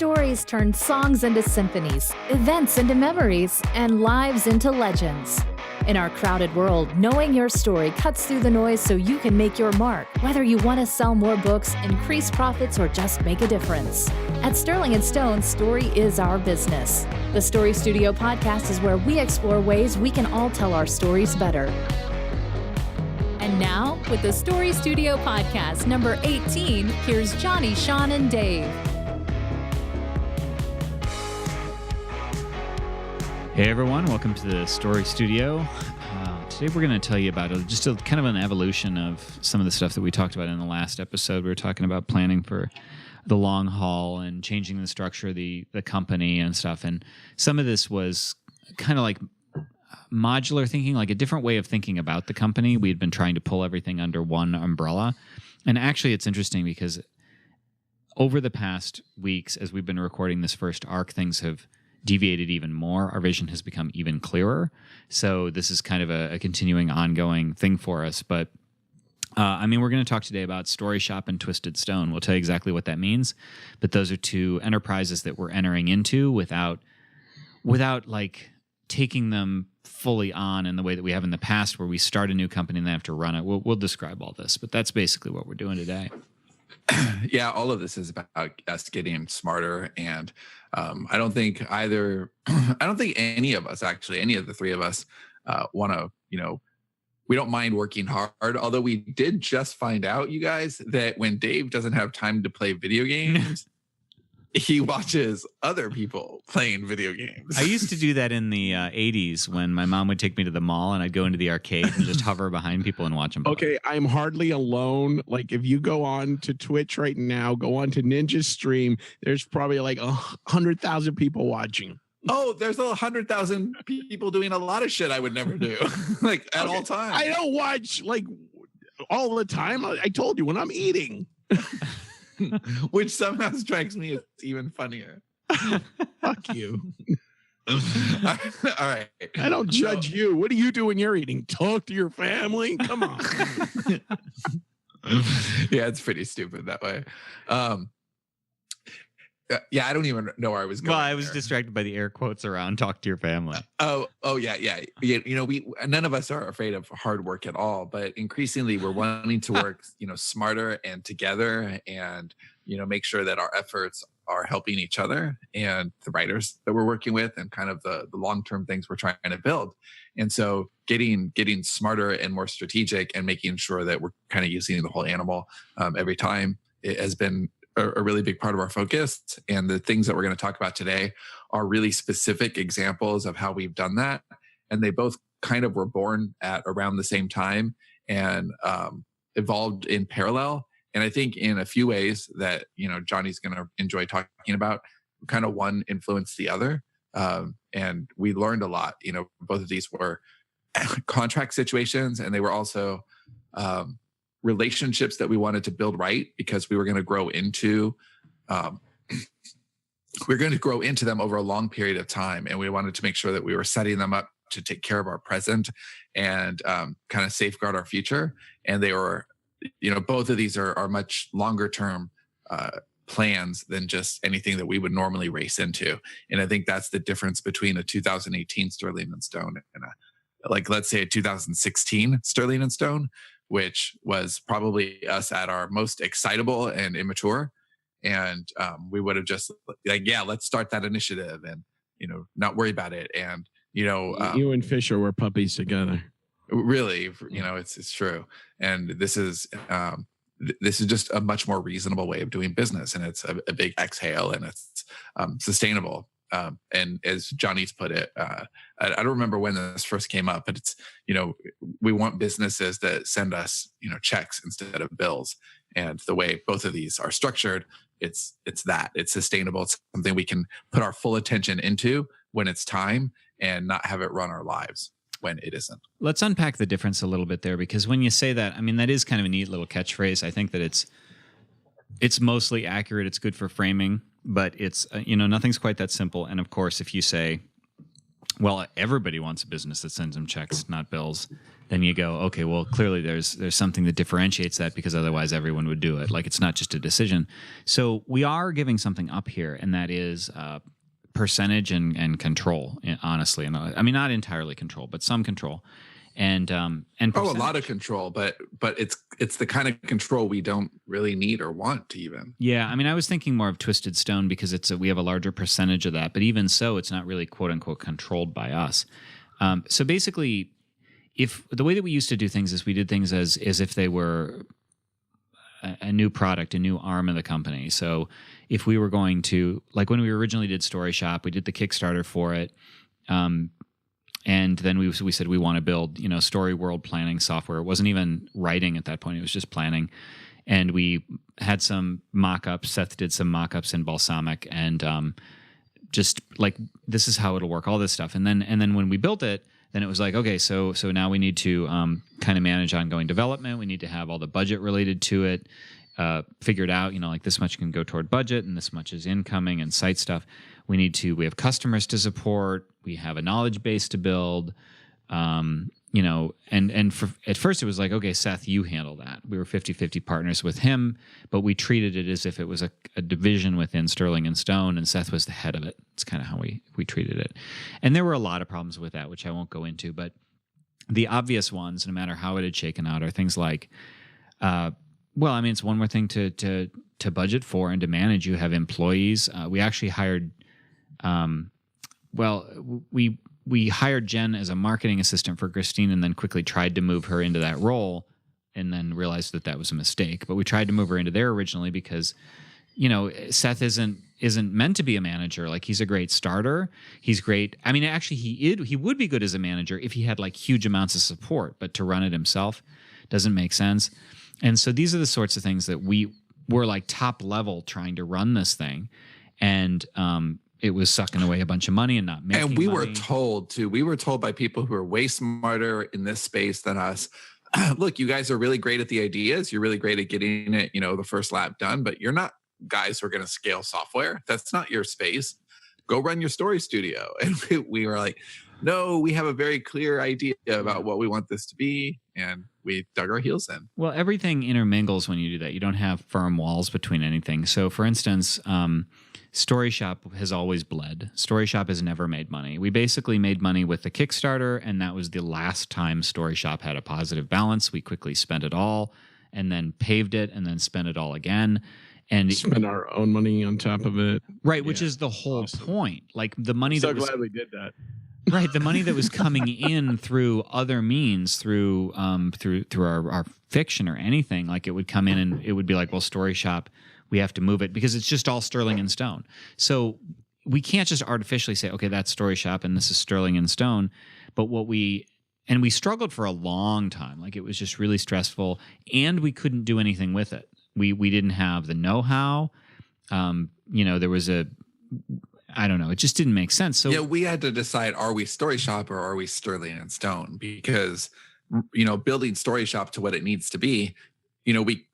stories turn songs into symphonies, events into memories, and lives into legends. In our crowded world, knowing your story cuts through the noise so you can make your mark, whether you want to sell more books, increase profits, or just make a difference. At Sterling & Stone, story is our business. The Story Studio podcast is where we explore ways we can all tell our stories better. And now, with the Story Studio podcast number 18, here's Johnny, Sean, and Dave. Hey everyone, welcome to the Story Studio. Today we're going to tell you about just a kind of an evolution of some of the stuff that we talked about in the last episode. We were talking about planning for the long haul and changing the structure of the company and stuff. And some of this was kind of like modular thinking, like a different way of thinking about the company. We had been trying to pull everything under one umbrella. And actually it's interesting because over the past weeks, as we've been recording this first arc, things have deviated even more. Our vision has become even clearer. So this is kind of a continuing, ongoing thing for us. But we're going to talk today about StoryShop and Twisted Stone. We'll tell you exactly what that means. But those are two enterprises that we're entering into without like taking them fully on in the way that we have in the past, where we start a new company and then have to run it. We'll describe all this, but that's basically what we're doing today. Yeah, all of this is about us getting smarter, and I don't think any of us, actually, any of the three of us, want to, we don't mind working hard. Although we did just find out, you guys, that when Dave doesn't have time to play video games, he watches other people playing video games. I used to do that in the 80s when my mom would take me to the mall and I'd go into the arcade and just hover behind people and watch them play. Okay, I'm hardly alone. Like, if you go on to Twitch right now, go on to Ninja's stream, there's probably like 100,000 people watching. Oh, there's 100,000 people doing a lot of shit I would never do, like at all times. I don't watch like all the time. I told you, when I'm eating. Which somehow strikes me as even funnier. Fuck you. All right. I don't judge you. What do you do when you're eating? Talk to your family? Come on. Yeah, it's pretty stupid that way. Yeah, I don't even know where I was going. Well, I was distracted by the air quotes around "talk to your family." Oh, yeah. We none of us are afraid of hard work at all, but increasingly we're wanting to work, smarter and together, and make sure that our efforts are helping each other and the writers that we're working with, and kind of the long-term things we're trying to build. And so getting smarter and more strategic, and making sure that we're kind of using the whole animal every time, it has been a really big part of our focus. And the things that we're going to talk about today are really specific examples of how we've done that. And they both kind of were born at around the same time and evolved in parallel. And I think in a few ways that, Johnny's going to enjoy talking about, kind of one influenced the other. And we learned a lot. Both of these were contract situations, and they were also relationships that we wanted to build right, because we were going to grow into them over a long period of time, and we wanted to make sure that we were setting them up to take care of our present and kind of safeguard our future. And they were, both of these are much longer term plans than just anything that we would normally race into. And I think that's the difference between a 2018 Sterling & Stone and let's say a 2016 Sterling & Stone, which was probably us at our most excitable and immature. And we would have just let's start that initiative and, not worry about it. And, you and Fisher were puppies together. Really, it's true. And this is just a much more reasonable way of doing business. And it's a big exhale, and it's sustainable. And as Johnny's put it, I don't remember when this first came up, but it's, we want businesses that send us, checks instead of bills. And the way both of these are structured, it's sustainable. It's something we can put our full attention into when it's time, and not have it run our lives when it isn't. Let's unpack the difference a little bit there, because when you say that, that is kind of a neat little catchphrase. I think that it's mostly accurate. It's good for framing, but it's, nothing's quite that simple. And of course, if you say well, everybody wants a business that sends them checks, not bills, then you go, okay, well, clearly there's something that differentiates that, because otherwise everyone would do it. Like, it's not just a decision. So we are giving something up here, and that is percentage and control, honestly. And I mean, not entirely control, but some control. And a lot of control, but it's the kind of control we don't really need or want to even. Yeah, I mean, I was thinking more of Twisted Stone, because we have a larger percentage of that, but even so, it's not really quote unquote controlled by us. So basically, if the way that we used to do things is we did things as if they were a new product, a new arm of the company. So if we were going to, like when we originally did StoryShop, we did the Kickstarter for it. And then we said we want to build, story world planning software. It wasn't even writing at that point; it was just planning. And we had some mock-ups. Seth did some mock-ups in Balsamic, and just like, this is how it'll work, all this stuff. And then when we built it, then it was like, okay, so now we need to kind of manage ongoing development. We need to have all the budget related to it figured out. Like, this much can go toward budget, and this much is incoming and site stuff. We have customers to support. We have a knowledge base to build. And at first it was like, okay, Seth, you handle that. We were 50-50 partners with him, but we treated it as if it was a division within Sterling & Stone, and Seth was the head of it. It's kind of how we treated it. And there were a lot of problems with that, which I won't go into, but the obvious ones, no matter how it had shaken out, are things like, it's one more thing to budget for and to manage. You have employees. We actually hired, we hired Jen as a marketing assistant for Christine, and then quickly tried to move her into that role, and then realized that was a mistake. But we tried to move her into there originally because, Seth isn't meant to be a manager. Like, he's a great starter. He's great. I mean, actually, he would be good as a manager if he had like huge amounts of support, but to run it himself doesn't make sense. And so these are the sorts of things that we were like top level trying to run this thing, and it was sucking away a bunch of money and not making money. And we were told by people who are way smarter in this space than us, look, you guys are really great at the ideas. You're really great at getting it, the first lap done, but you're not guys who are going to scale software. That's not your space. Go run your story studio. And we were like, no, we have a very clear idea about what we want this to be. And we dug our heels in. Well, everything intermingles when you do that. You don't have firm walls between anything. So for instance, StoryShop has always bled. StoryShop has never made money. We basically made money with the Kickstarter, and that was the last time StoryShop had a positive balance. We quickly spent it all, and then paved it, and then spent it all again. And spend our own money on top of it. Right, which is the whole point. Like, the money I'm so glad we did that. Right, the money that was coming in through other means, through our fiction or anything, like, it would come in and it would be like, well, StoryShop, we have to move it because it's just all Sterling & Stone. So we can't just artificially say, okay, that's StoryShop and this is Sterling & Stone. But we struggled for a long time. Like, it was just really stressful, and we couldn't do anything with it. We didn't have the know-how. There was I don't know. It just didn't make sense. So yeah, we had to decide: are we StoryShop or are we Sterling & Stone? Because building StoryShop to what it needs to be,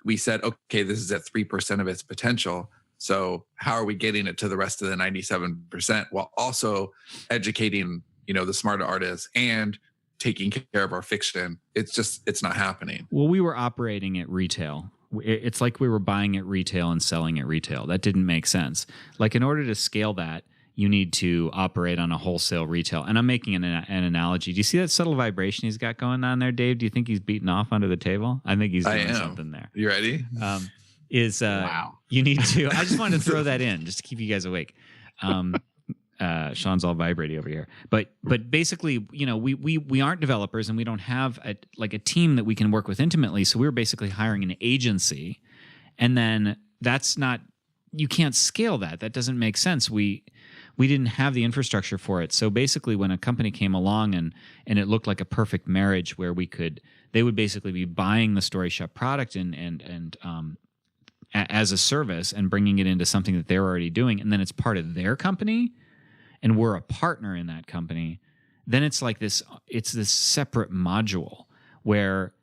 we said, okay, this is at 3% of its potential. So how are we getting it to the rest of the 97% while also educating the smarter artists and taking care of our fiction? It's not happening. Well, we were operating at retail. It's like we were buying at retail and selling at retail. That didn't make sense. Like, in order to scale that, you need to operate on a wholesale retail. And I'm making an analogy. Do you see that subtle vibration he's got going on there, Dave? Do you think he's beating off under the table? I think he's doing something there. You ready? Wow. You need to. I just wanted to throw that in just to keep you guys awake. Sean's all vibrating over here, but basically, we aren't developers, and we don't have a team that we can work with intimately. So we were basically hiring an agency, and then you can't scale that. That doesn't make sense. We didn't have the infrastructure for it. So basically, when a company came along and it looked like a perfect marriage where they would basically be buying the StoryShop product and as a service and bringing it into something that they're already doing, and then it's part of their company, and we're a partner in that company, then it's like this separate module where,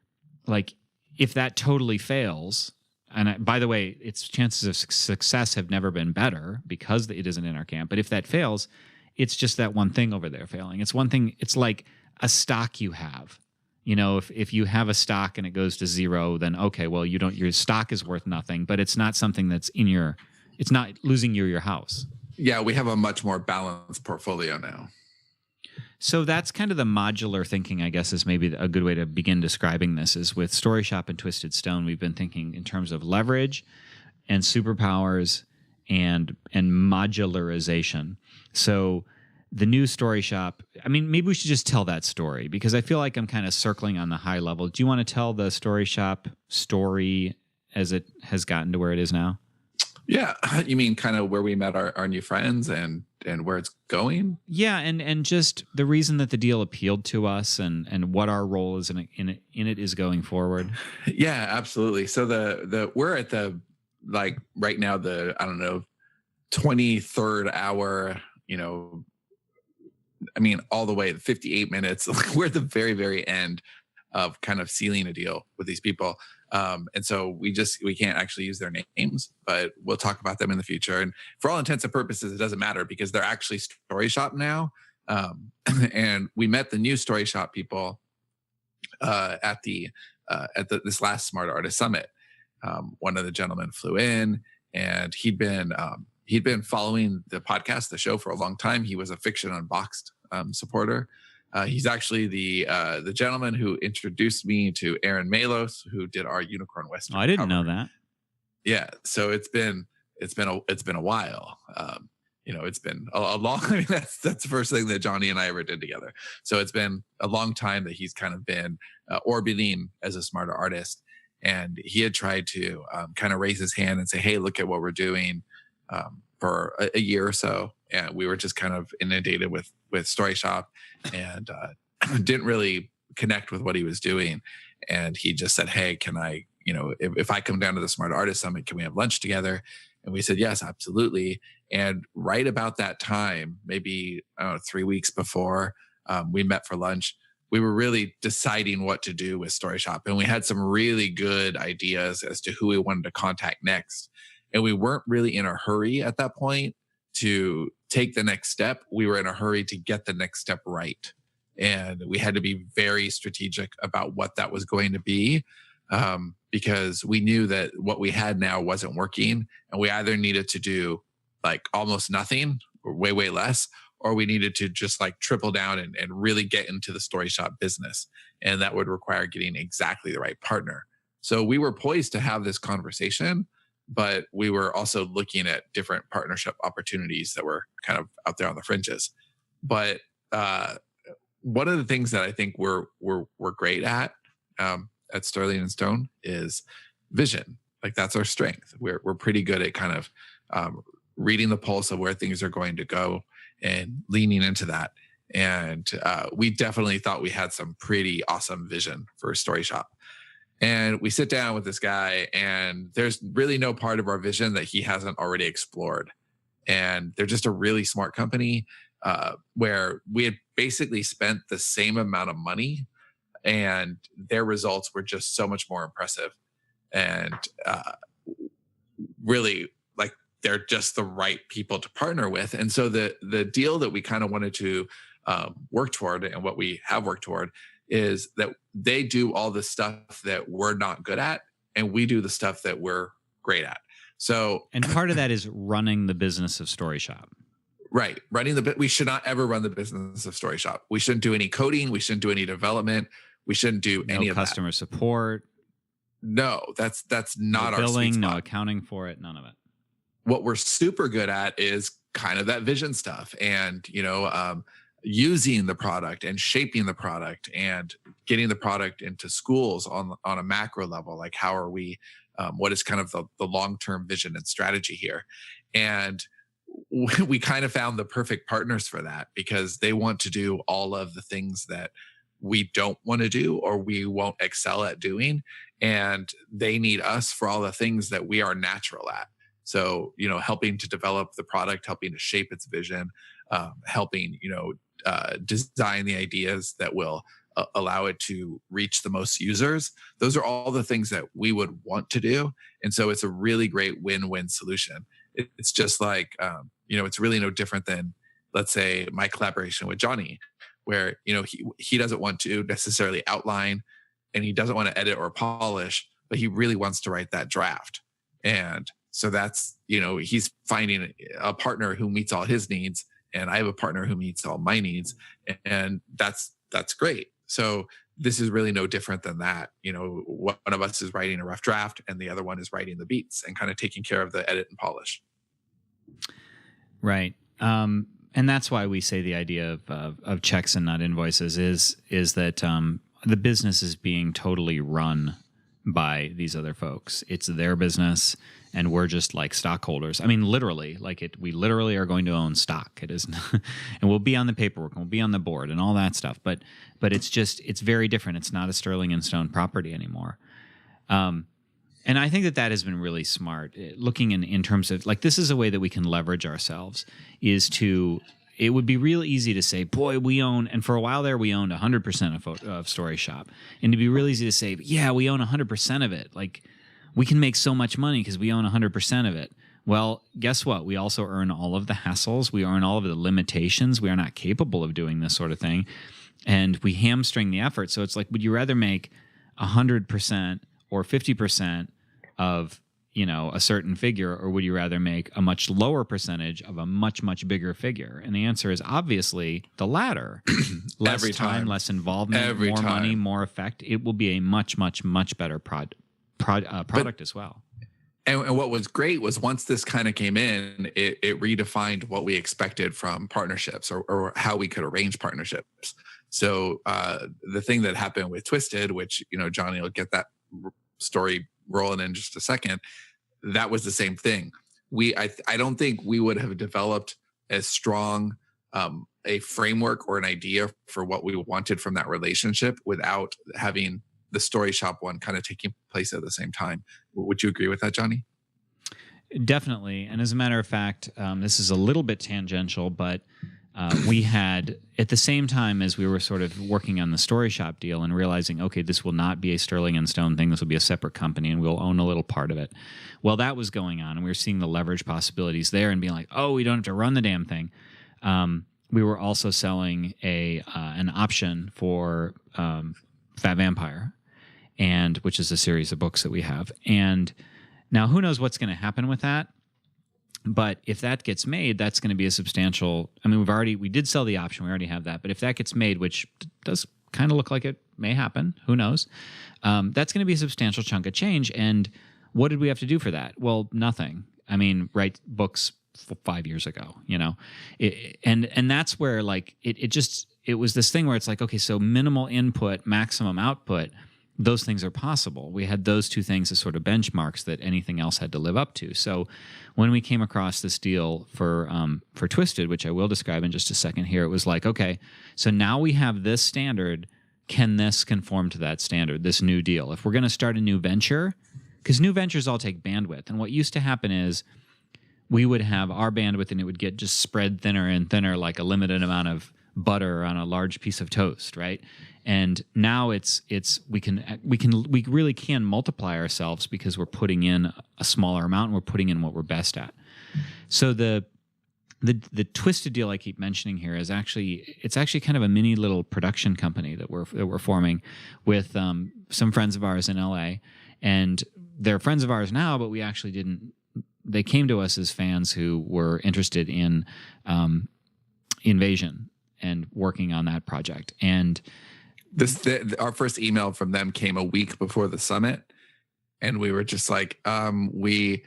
like, if that totally fails, and by the way, its chances of success have never been better because it isn't in our camp, but if that fails, it's just that one thing over there failing. It's one thing. It's like a stock you have. You know, if you have a stock and it goes to zero, then okay, well, your stock is worth nothing, but it's not something that's it's not losing your house. Yeah, we have a much more balanced portfolio now. So that's kind of the modular thinking, I guess, is maybe a good way to begin describing this. Is with StoryShop and Twisted Stone, we've been thinking in terms of leverage and superpowers and modularization. So the new StoryShop, I mean, maybe we should just tell that story because I feel like I'm kind of circling on the high level. Do you want to tell the StoryShop story as it has gotten to where it is now? Yeah. You mean kind of where we met our new friends and where it's going? Yeah. And just the reason that the deal appealed to us and what our role is in it is going forward. Yeah, absolutely. So we're at the, like right now, the, I don't know, 23rd hour, you know, I mean, all the way 58 minutes. We're at the very, very end of kind of sealing a deal with these people. And so we can't actually use their names, but we'll talk about them in the future. And for all intents and purposes, it doesn't matter because they're actually StoryShop now. And we met the new StoryShop people at this last Smart Artist Summit. One of the gentlemen flew in, and he'd been following the podcast, the show, for a long time. He was a Fiction Unboxed supporter. He's actually the gentleman who introduced me to Aaron Malos, who did our Unicorn Western. Oh, I didn't cover. know that. Yeah, so it's been a while. You know, it's been a long. I mean, that's the first thing that Johnny and I ever did together. So it's been a long time that he's kind of been orbiting as a smarter artist, and he had tried to kind of raise his hand and say, "Hey, look at what we're doing." For a year or so, and we were just kind of inundated with StoryShop, and didn't really connect with what he was doing. And he just said, "Hey, can I, you know, if I come down to the Smart Artist Summit, can we have lunch together?" And we said, "Yes, absolutely." And right about that time, maybe 3 weeks before we met for lunch, we were really deciding what to do with StoryShop, and we had some really good ideas as to who we wanted to contact next. And we weren't really in a hurry at that point to take the next step. We were in a hurry to get the next step right. And we had to be very strategic about what that was going to be, because we knew that what we had now wasn't working. And we either needed to do like almost nothing or way, way less, or we needed to just like triple down and really get into the StoryShop business. And that would require getting exactly the right partner. So we were poised to have this conversation, but we were also looking at different partnership opportunities that were kind of out there on the fringes. But one of the things that I think we're great at Sterling and Stone is vision. Like that's our strength. We're pretty good at kind of reading the pulse of where things are going to go and leaning into that. And we definitely thought we had some pretty awesome vision for StoryShop. And we sit down with this guy, and there's really no part of our vision that he hasn't already explored. And they're just a really smart company where we had basically spent the same amount of money, and their results were just so much more impressive. And really, like, they're just the right people to partner with. And so the deal that we kind of wanted to work toward, and what we have worked toward, is that they do all the stuff that we're not good at, and we do the stuff that we're great at. So, and part of that is running the business of StoryShop. Right. We should not ever run the business of StoryShop. We shouldn't do any coding. We shouldn't do any development. We shouldn't do any of that. No customer support. No, that's not our billing, sweet spot. No accounting for it, none of it. What we're super good at is kind of that vision stuff, and, using the product and shaping the product and getting the product into schools on a macro level. Like, how are we, what is kind of the long-term vision and strategy here? And we kind of found the perfect partners for that, because they want to do all of the things that we don't want to do or we won't excel at doing. And they need us for all the things that we are natural at. So, helping to develop the product, helping to shape its vision, helping, design the ideas that will allow it to reach the most users. Those are all the things that we would want to do. And so it's a really great win-win solution. It's just like, it's really no different than let's say my collaboration with Johnny, where, you know, he doesn't want to necessarily outline and he doesn't want to edit or polish, but he really wants to write that draft. And so that's, you know, he's finding a partner who meets all his needs, and I have a partner who meets all my needs, and that's great. So this is really no different than that. You know, one of us is writing a rough draft and the other one is writing the beats and kind of taking care of the edit and polish. Right. And that's why we say the idea of checks and not invoices is that the business is being totally run by these other folks. It's their business, and we're just like stockholders. I mean, literally, we literally are going to own stock. It is, and we'll be on the paperwork, and we'll be on the board, and all that stuff. But it's very different. It's not a sterling and stone property anymore. And I think that has been really smart. Looking in terms of, like, this is a way that we can leverage ourselves. It would be real easy to say, boy, we own, and for a while there, we owned 100% of StoryShop. And it'd be real easy to say, yeah, we own 100% of it. Like, we can make so much money because we own 100% of it. Well, guess what? We also earn all of the hassles. We earn all of the limitations. We are not capable of doing this sort of thing. And we hamstring the effort. So it's like, would you rather make 100% or 50% of, you know, a certain figure, or would you rather make a much lower percentage of a much, much bigger figure? And the answer is obviously the latter. Less Every time, less involvement, more money, more effect. It will be a much, much, much better product as well. And what was great was once this kind of came in, it redefined what we expected from partnerships or how we could arrange partnerships. So the thing that happened with Twisted, which, you know, Johnny will get that story rolling in just a second, that was the same thing. I don't think we would have developed as strong a framework or an idea for what we wanted from that relationship without having the StoryShop one kind of taking place at the same time. Would you agree with that, Johnny? Definitely. And as a matter of fact, this is a little bit tangential, but we had, at the same time as we were sort of working on the StoryShop deal and realizing, okay, this will not be a sterling and stone thing. This will be a separate company, and we'll own a little part of it. Well, that was going on, and we were seeing the leverage possibilities there and being like, oh, we don't have to run the damn thing. We were also selling an option for Fat Vampire, and which is a series of books that we have. And now who knows what's going to happen with that? But if that gets made, that's going to be a substantial. I mean, we did sell the option. We already have that. But if that gets made, which does kind of look like it may happen, who knows? That's going to be a substantial chunk of change. And what did we have to do for that? Well, nothing. I mean, write books 5 years ago, you know, and that's where, like, it was this thing where it's like, okay, so minimal input, maximum output. Those things are possible. We had those two things as sort of benchmarks that anything else had to live up to. So when we came across this deal for Twisted, which I will describe in just a second here, it was like, okay, so now we have this standard. Can this conform to that standard, this new deal? If we're going to start a new venture, because new ventures all take bandwidth. And what used to happen is we would have our bandwidth and it would get just spread thinner and thinner, like a limited amount of butter on a large piece of toast, right? And now we really can multiply ourselves because we're putting in a smaller amount and we're putting in what we're best at. So the Twisted deal I keep mentioning here is actually kind of a mini little production company that we're forming with some friends of ours in LA, and they're friends of ours now, but we actually didn't. They came to us as fans who were interested in Invasion and working on that project. And our first email from them came a week before the summit, and we were just like, we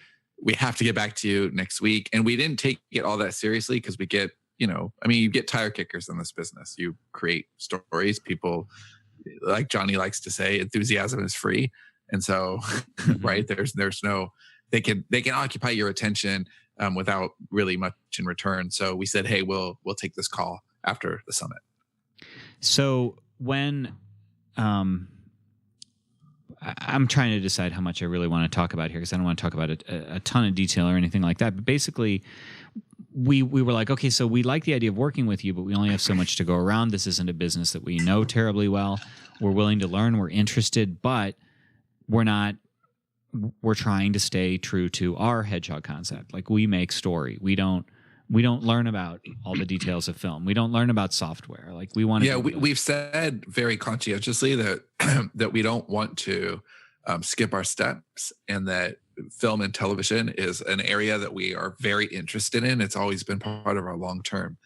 have to get back to you next week. And we didn't take it all that seriously because we get, you get tire kickers in this business. You create stories. People, like Johnny likes to say, enthusiasm is free. And so, right, there's no, they can occupy your attention without really much in return. So we said, hey, we'll take this call after the summit. So when I'm trying to decide how much I really want to talk about here, because I don't want to talk about a ton of detail or anything like that. But basically, we were like, okay, so we like the idea of working with you, but we only have so much to go around. This isn't a business that we know terribly well. We're willing to learn. We're interested, but we're trying to stay true to our hedgehog concept. Like, we make story. We don't we don't learn about all the details of film. We don't learn about software. Like we want to. Yeah, we've said very conscientiously that that we don't want to skip our steps, and that film and television is an area that we are very interested in. It's always been part of our long-term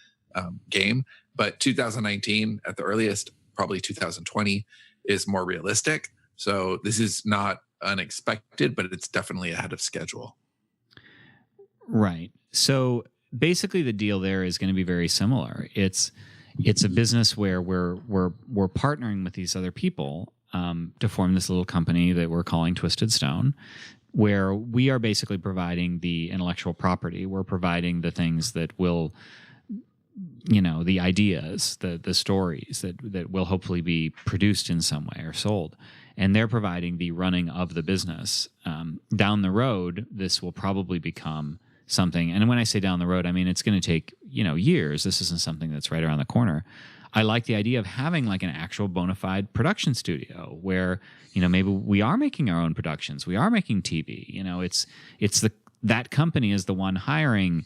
game. But 2019 at the earliest, probably 2020 is more realistic. So this is not unexpected, but it's definitely ahead of schedule. Right. So basically the deal there is going to be very similar. It's a business where we're partnering with these other people to form this little company that we're calling Twisted Stone, where we are basically providing the intellectual property. We're providing the things that will, the ideas, the stories that will hopefully be produced in some way or sold. And they're providing the running of the business. Down the road, this will probably become something. And when I say down the road, I mean, it's going to take, years. This isn't something that's right around the corner. I like the idea of having like an actual bona fide production studio where, maybe we are making our own productions. We are making TV. That company is the one hiring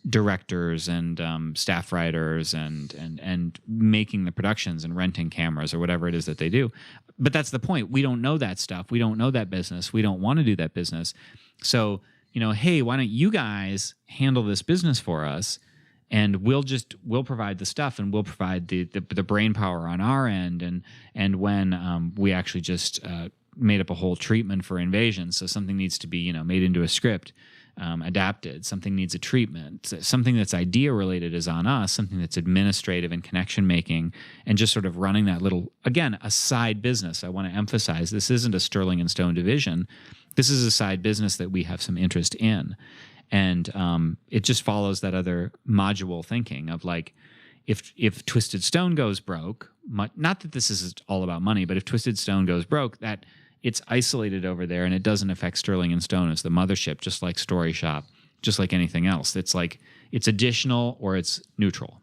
directors and staff writers and making the productions and renting cameras or whatever it is that they do. But that's the point. We don't know that stuff. We don't know that business. We don't want to do that business. So, hey, why don't you guys handle this business for us? And we'll provide the stuff, and we'll provide the brain power on our end. And when we actually just made up a whole treatment for Invasion, so something needs to be made into a script, adapted. Something needs a treatment. Something that's idea related is on us. Something that's administrative and connection making, and just sort of running that little, again, a side business. I want to emphasize this isn't a Sterling and Stone division. This is a side business that we have some interest in. And it just follows that other module thinking of like, if Twisted Stone goes broke, not that this is all about money, but if Twisted Stone goes broke, that it's isolated over there and it doesn't affect Sterling and Stone as the mothership, just like StoryShop, just like anything else. It's like it's additional or it's neutral.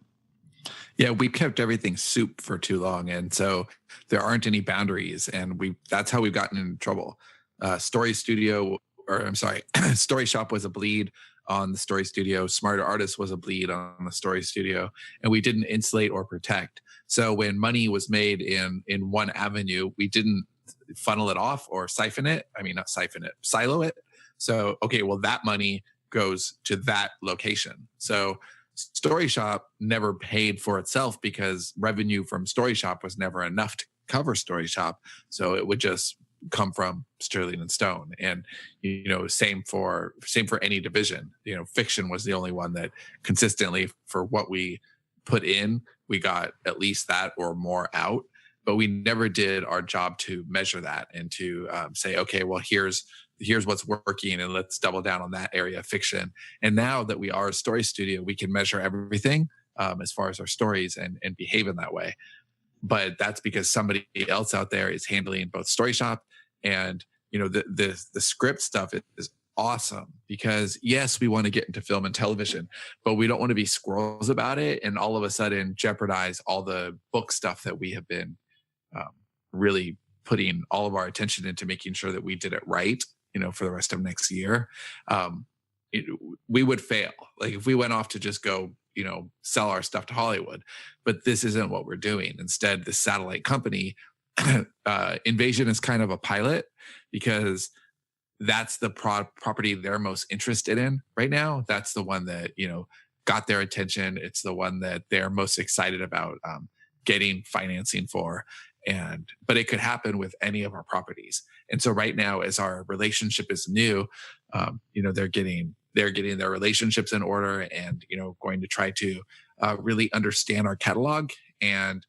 Yeah, we kept everything soup for too long, and so there aren't any boundaries, and that's how we've gotten in trouble. StoryShop was a bleed on the Story Studio. Smarter Artists was a bleed on the Story Studio, and we didn't insulate or protect. So when money was made in one avenue, we didn't funnel it off or silo it. So, okay, well, that money goes to that location. So StoryShop never paid for itself because revenue from StoryShop was never enough to cover StoryShop. So it would just come from Sterling and Stone. And same for any division. Fiction was the only one that consistently, for what we put in, we got at least that or more out. But we never did our job to measure that and to say, okay, well, here's what's working, and let's double down on that area of fiction. And now that we are a story studio, we can measure everything as far as our stories and behave in that way. But that's because somebody else out there is handling both StoryShop and the script stuff is awesome, because yes, we want to get into film and television, but we don't want to be squirrels about it and all of a sudden jeopardize all the book stuff that we have been really putting all of our attention into making sure that we did it right, for the rest of next year. We would fail. Like if we went off to just go, sell our stuff to Hollywood, but this isn't what we're doing. Instead, the satellite company, Invasion is kind of a pilot, because that's the property they're most interested in right now. That's the one that, got their attention. It's the one that they're most excited about getting financing for. But it could happen with any of our properties. And so right now, as our relationship is new, they're getting their relationships in order, and going to try to really understand our catalog and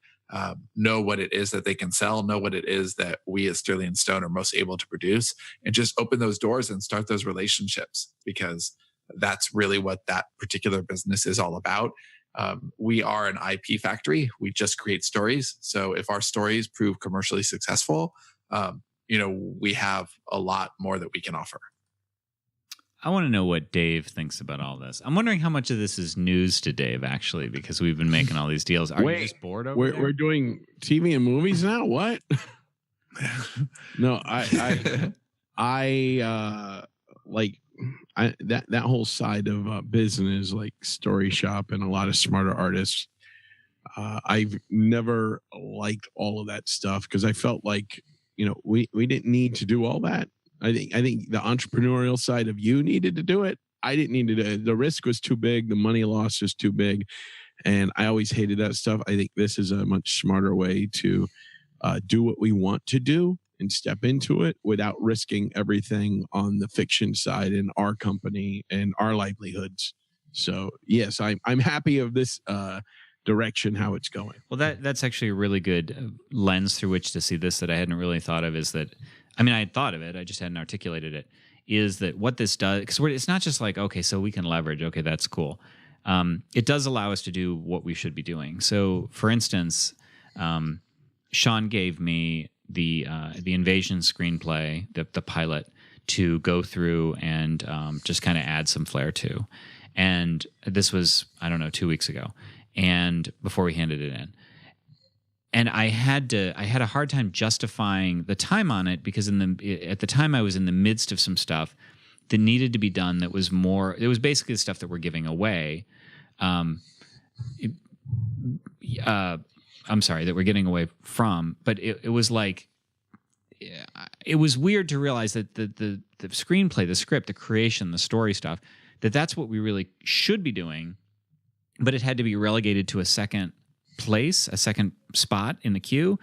know what it is that they can sell, know what it is that we as Sterling and Stone are most able to produce, and just open those doors and start those relationships, because that's really what that particular business is all about. We are an IP factory. We just create stories. So if our stories prove commercially successful, we have a lot more that we can offer. I want to know what Dave thinks about all this. I'm wondering how much of this is news to Dave, actually, because we've been making all these deals. Are you just bored over there? We're doing TV and movies now? What? No, I like that whole side of business, like StoryShop and a lot of smarter artists, I've never liked all of that stuff because I felt like, we didn't need to do all that. I think the entrepreneurial side of you needed to do it. I didn't need to do it. The risk was too big. The money loss was too big. And I always hated that stuff. I think this is a much smarter way to do what we want to do and step into it without risking everything on the fiction side in our company and our livelihoods. So yes, I'm happy of this direction, how it's going. Well, that's actually a really good lens through which to see this that I hadn't really thought of. Is that, I mean, I had thought of it, I just hadn't articulated it. Is that what this does? Because it's not just like, okay, so we can leverage. Okay, that's cool. It does allow us to do what we should be doing. So, for instance, Sean gave me the invasion screenplay, the pilot, to go through and just kind of add some flair to. And this was, I don't know, 2 weeks ago, and before we handed it in. And I had a hard time justifying the time on it because at the time I was in the midst of some stuff that needed to be done that was more, it was basically the stuff that we're giving away. I'm sorry, that we're getting away from, but it was like, it was weird to realize that the screenplay, the script, the creation, the story stuff, that's what we really should be doing, but it had to be relegated to a second place, a second spot in the queue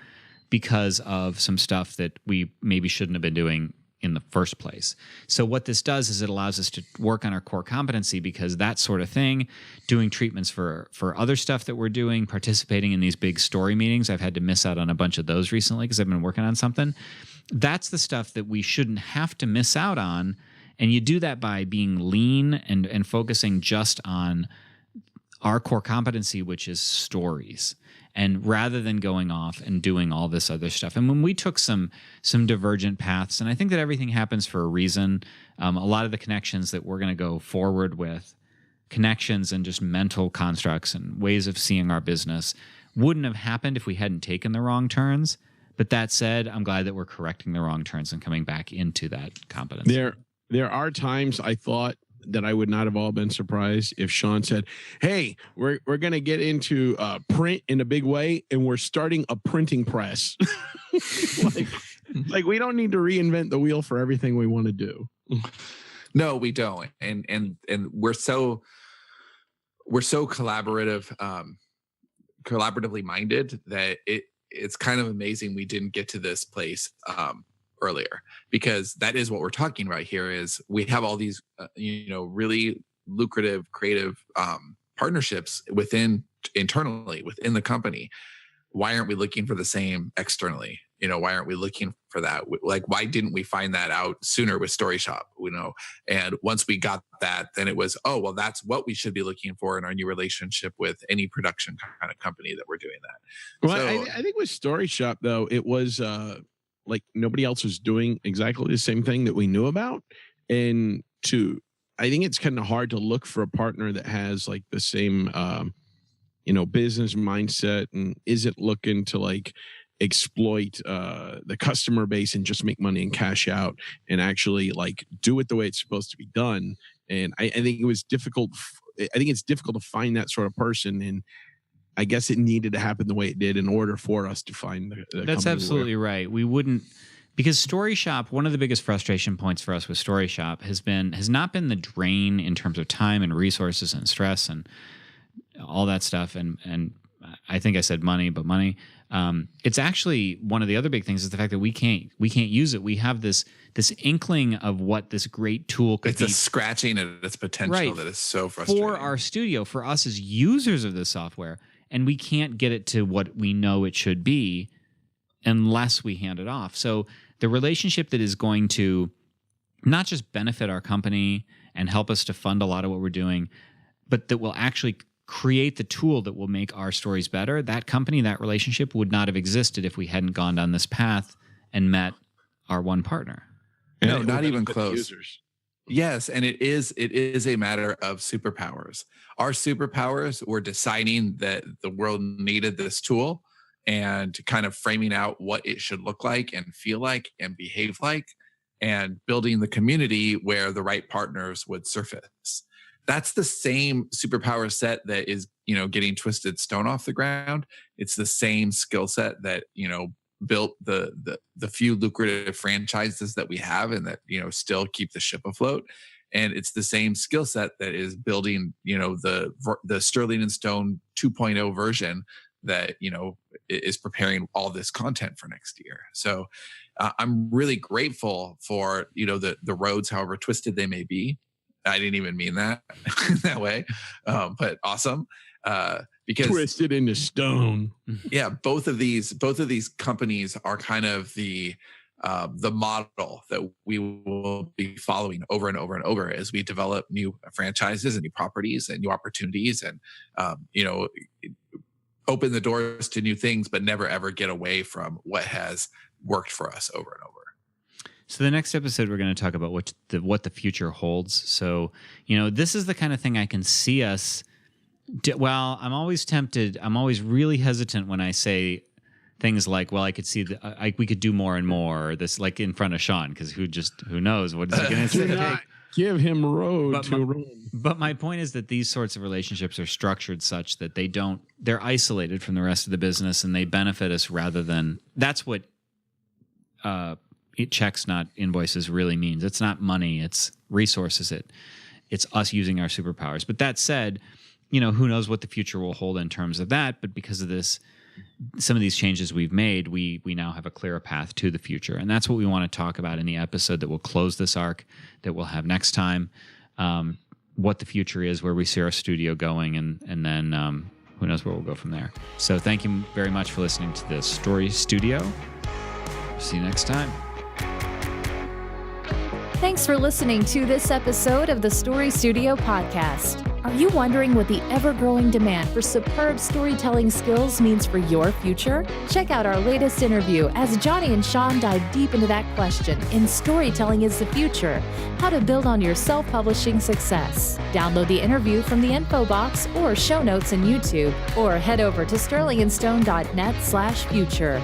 because of some stuff that we maybe shouldn't have been doing in the first place. So what this does is it allows us to work on our core competency, because that sort of thing, doing treatments for other stuff that we're doing, participating in these big story meetings, I've had to miss out on a bunch of those recently because I've been working on something. That's the stuff that we shouldn't have to miss out on. And you do that by being lean and focusing just on our core competency, which is stories, and rather than going off and doing all this other stuff. And when we took some divergent paths, and I think that everything happens for a reason, a lot of the connections that we're going to go forward with, connections and just mental constructs and ways of seeing our business, wouldn't have happened if we hadn't taken the wrong turns. But that said, I'm glad that we're correcting the wrong turns and coming back into that competence. There are times I thought that I would not have all been surprised if Sean said, "Hey, we're going to get into print in a big way, and we're starting a printing press." like we don't need to reinvent the wheel for everything we want to do. No, we don't, and we're so collaboratively minded that it's kind of amazing we didn't get to this place earlier, because that is what we're talking about here. Is we have all these really lucrative creative partnerships internally within the company. Why aren't we looking for the same externally? Why aren't we looking for that? Like, why didn't we find that out sooner with StoryShop? And once we got that, then it was, oh, well, that's what we should be looking for in our new relationship with any production kind of company that we're doing that. Well, so, I think with StoryShop though, it was like nobody else was doing exactly the same thing that we knew about. And I think it's kind of hard to look for a partner that has like the same, business mindset and isn't looking to like exploit the customer base and just make money and cash out, and actually like do it the way it's supposed to be done. And I think it was difficult. I think it's difficult to find that sort of person. And I guess it needed to happen the way it did in order for us to find the That's absolutely right. We wouldn't, because StoryShop, one of the biggest frustration points for us with StoryShop has not been the drain in terms of time and resources and stress and all that stuff. And I think I said money, but money. It's actually one of the other big things is the fact that we can't use it. We have this inkling of what this great tool could be. It's a scratching at its potential, right, that is so frustrating. For our studio, for us as users of this software, and we can't get it to what we know it should be unless we hand it off. So the relationship that is going to not just benefit our company and help us to fund a lot of what we're doing, but that will actually create the tool that will make our stories better, that company, that relationship would not have existed if we hadn't gone down this path and met our one partner. No, not even close. Yes, and it is a matter of superpowers. Our superpowers were deciding that the world needed this tool and kind of framing out what it should look like and feel like and behave like. and building the community where the right partners would surface. That's the same superpower set that is, getting Twisted Stone off the ground. It's the same skill set that, built the few lucrative franchises that we have and that, still keep the ship afloat. And it's the same skill set that is building, the Sterling and Stone 2.0 version that, is preparing all this content for next year. So I'm really grateful for, the roads, however twisted they may be. I didn't even mean that that way, but awesome. Because twisted into stone. Yeah, both of these companies are kind of the model that we will be following over and over and over as we develop new franchises and new properties and new opportunities, and open the doors to new things, but never ever get away from what has worked for us over and over. So the next episode, we're going to talk about what the future holds. So, this is the kind of thing I can see us. Well, I'm always tempted. I'm always really hesitant when I say things like, "Well, I could see we could do more and more." Or this, like in front of Sean, because who knows what is he going to say? Give him road to room. But my point is that these sorts of relationships are structured such that they're isolated from the rest of the business, and they benefit us rather than. That's what checks, not invoices, really means. It's not money, it's resources. It's us using our superpowers. But that said, who knows what the future will hold in terms of that. But because of this, some of these changes we've made, we now have a clearer path to the future. And that's what we want to talk about in the episode that will close this arc that we'll have next time. What the future is, where we see our studio going, and then who knows where we'll go from there. So thank you very much for listening to the Story Studio. See you next time. Thanks for listening to this episode of the Story Studio podcast. Are you wondering what the ever-growing demand for superb storytelling skills means for your future? Check out our latest interview as Johnny and Sean dive deep into that question in Storytelling is the Future, How to Build on Your Self-Publishing Success. Download the interview from the info box or show notes in YouTube, or head over to sterlingandstone.net/future.